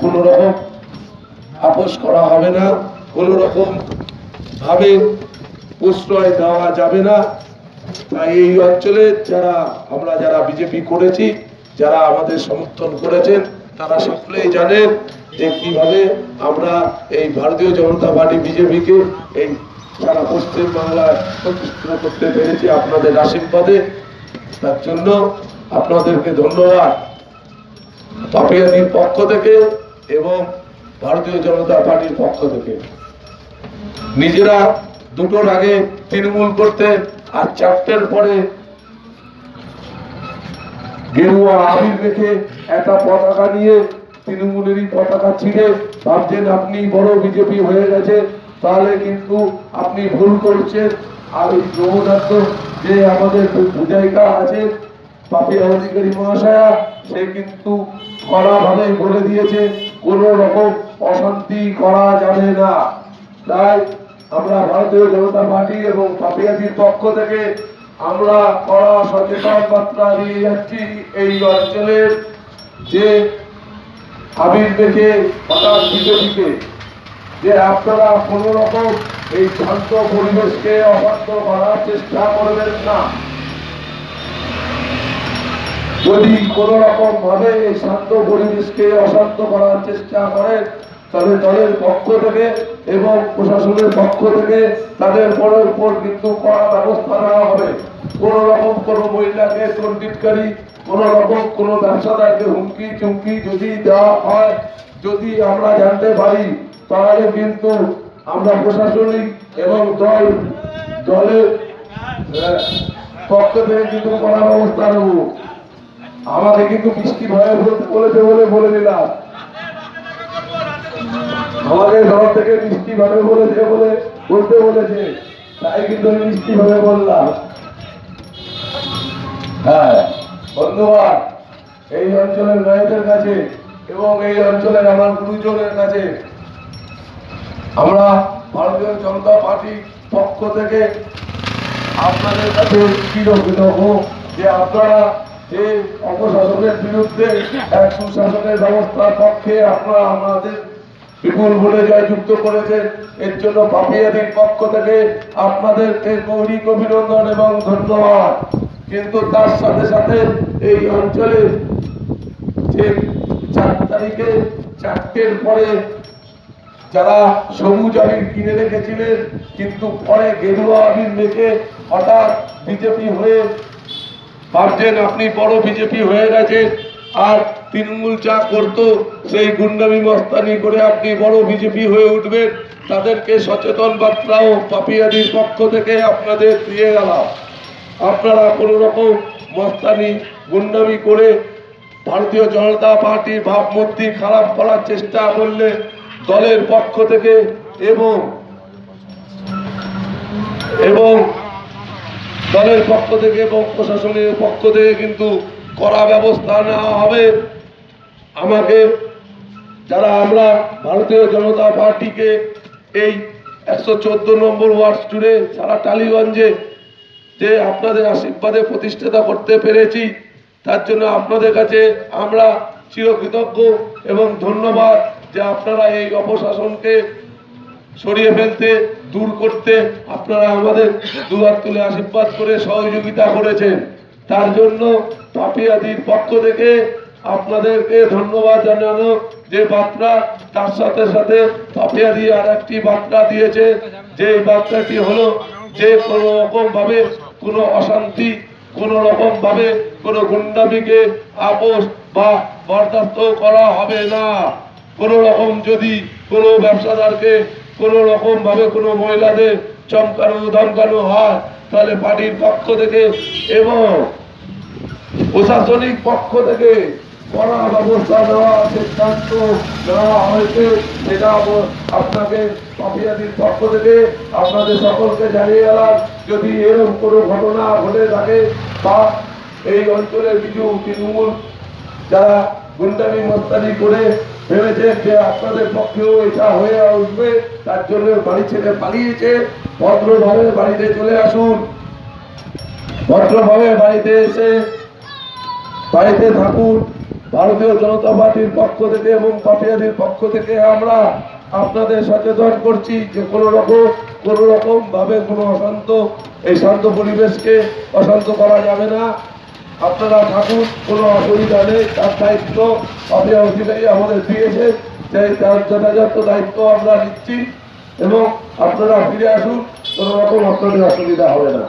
কোনো রকম আপোষ করা হবে না, কোনো রকম ভাবে প্রশ্রয় দেওয়া যাবে না। তাই এই অঞ্চলে যারা বিজেপি করেছি, যারা আমাদের সমর্থন করেছেন, তারা সকলেই জানেন যে কিভাবে আমরা এই ভারতীয় জনতা পার্টি বিজেপিকে এই সারা পশ্চিম বাংলায় প্রতিষ্ঠিত করতে পেরেছি আপনাদের আশীর্বাদে। তার জন্য আপনাদেরকে ধন্যবাদ পাপিয়াদির পক্ষ থেকে এবং ভারতীয় জনতা পার্টির পক্ষ থেকে। নিজেরা দুটোর আগে তৃণমূল করতে আর চারটের পরে গেরুয়া আবির রেখে একটা পতাকা নিয়ে তৃণমূলেরই পতাকা ছিঁড়ে ভাবছেন আপনি বড় বিজেপি হয়ে গেছে, তাহলে কিন্তু আপনি ভুল করছেন। আর এই প্রভুদত্ত যে আমাদের পূজায়িকা আছে পাপিয়া অধিকারী মহাশয়া, সে কিন্তু কড়াভাবে বলে দিয়েছে কোন রকম অশান্তি করা যাবে না। তাই আমরা ভারতীয় জনতা পার্টি এবং পাপিয়াদির পক্ষ থেকে আমরা কড়া সচেতন বার্তা দিয়ে যাচ্ছি এই অঞ্চলের যে আবির দেখে হঠাৎ বিজেপিকে, যে আপনারা কোন রকম এই শান্ত পরিবেশকে অশান্ত করার চেষ্টা করবেন না। যদি কোন রকম ভাবে এই শান্ত পরিবেশকে অশান্ত করার চেষ্টা করেন, তবে দলের পক্ষ থেকে এবং প্রশাসনের পক্ষ থেকে তাদের উপর কিন্তু কড়া ব্যবস্থা নেওয়া হবে। কোন রকম কোন মহিলাকে তর্কিতকারী, কোন রকম কোন ব্যবসাদারকে হুমকি চুমকি যদি দেওয়া হয়, যদি আমরা জানতে পারি, তাহলে কিন্তু আমরা প্রশাসনিক এবং দলের পক্ষ থেকে কিন্তু কড়া ব্যবস্থা নেব। আমাকে কিন্তু বৃষ্টি ভয়ে বলেছে বলে দিলাম, আমাদের দল থেকে মিষ্টি ভাবে বলতে বলেছে, তাই কিন্তু আমি মিষ্টি ভাবে বললাম। হ্যাঁ বন্ধুবান, এই অঞ্চলের মেয়েদের কাছে এবং এই অঞ্চলের আমার গুরুজনের কাছে আমরা ভারতীয় জনতা পার্টির পক্ষ থেকে আপনাদের কাছে চিরকৃতজ্ঞ যে আপনারা যে অপশাসনের বিরুদ্ধে এক সুশাসনের ব্যবস্থার পক্ষে আপনারা আমাদের বিপুল ভোটে জয়যুক্ত করেছেন। এর জন্য পাপিয়াদির পক্ষ থেকে আপনাদেরকে গৌরিক অভিনন্দন এবং ধন্যবাদ। কিন্তু তার সাথে সাথে এই অঞ্চলে যে 4 তারিখে 4টের পরে যারা সবুজ আবির কিনে রেখেছিলেন, কিন্তু পরে গেরুয়া আবির রেখে হঠাৎ বিজেপি হয়ে ভাবছেন আপনি বড় বিজেপি হয়ে গেছে, আর তৃণমূল যা করতো সেই গুন্ডামি মস্তানি করে আপনি বড় বিজেপি হয়ে উঠবেন, তাদেরকে সচেতন বার্তাও পাপিয়াদির পক্ষ থেকে আপনাদের দিয়ে গেলাম। আপনারা কোনো রকম মস্তানি গুন্ডামি করে ভারতীয় জনতা পার্টির ভাবমূর্তি খারাপ করার চেষ্টা করলে দলের পক্ষ থেকে এবং দলের পক্ষ থেকে এবং প্রশাসনের পক্ষ থেকে কিন্তু কড়া ব্যবস্থা নেওয়া হবে। আমাকে আমরা ভারতীয় জনতা পার্টিকে এই 114 নম্বর ওয়ার্ড জুড়ে সারা টালিগঞ্জে যে আপনাদের আশীর্বাদে প্রতিষ্ঠাতা করতে পেরেছি, তার জন্য আপনাদের কাছে আমরা চিরকৃতজ্ঞ এবং ধন্যবাদ যে আপনারা এই অপশাসনকে সরিয়ে ফেলতে, দূর করতে আপনারা আমাদের দুহাত তুলে আশীর্বাদ করে সহযোগিতা করেছেন। তার জন্য পাপিয়াদির পক্ষ থেকে আপনাদেরকে ধন্যবাদ জানানো যে বার্তা, তার সাথে সাথে পাপিয়াদি আর একটি বার্তা দিয়েছে, যে বার্তাটি হলো যে কোনো রকম ভাবে কোনো অশান্তি, কোনো রকম ভাবে কোনো গুন্ডামিকে আপোষ বা বরদাস্ত করা হবে না। কোনো রকম যদি কোনো ব্যবসাদারকে কোনো রকম ভাবে কোনো মহিলাদের চমকানো ধমকানো হয়, তাহলে পার্টির পক্ষ থেকে এবং প্রশাসনিক পক্ষ থেকে কড়া ব্যবস্থা নেওয়ার সিদ্ধান্ত নেওয়া হয়েছে। সেটা আপনাকে পাপিয়াদির পক্ষ থেকে আপনাদের সকলকে জানিয়ে গেলাম। যদি এরকম কোনো ঘটনা ঘটে থাকে বা এই অঞ্চলের কিছু তৃণমূল যারা গুন্ডামি মস্তানি করে ভেবেছেন যে আপনাদের পক্ষেও এটা হয়ে উঠবে, তার জন্য বাড়ি ছেড়ে পালিয়েছে, ভদ্রভাবে বাড়িতে চলে আসুন। ভদ্রভাবে বাড়িতে এসে বাড়িতে থাকুন, ভারতীয় জনতা পার্টির পক্ষ থেকে এবং পাটিয়াদির পক্ষ থেকে আমরা আপনাদের সচেতন করছি যে কোনো রকম ভাবে কোনো এই শান্ত পরিবেশকে অশান্ত করা যাবে না। আপনারা থাকুন, কোনো অসুবিধা নেই। তার দায়িত্ব অভিয়া অধিকারী আমাদের দিয়েছে, সেই তার যথাযথ দায়িত্ব আমরা নিচ্ছি এবং আপনারা ফিরে আসুন, কোনো রকম আপনাদের অসুবিধা হবে না।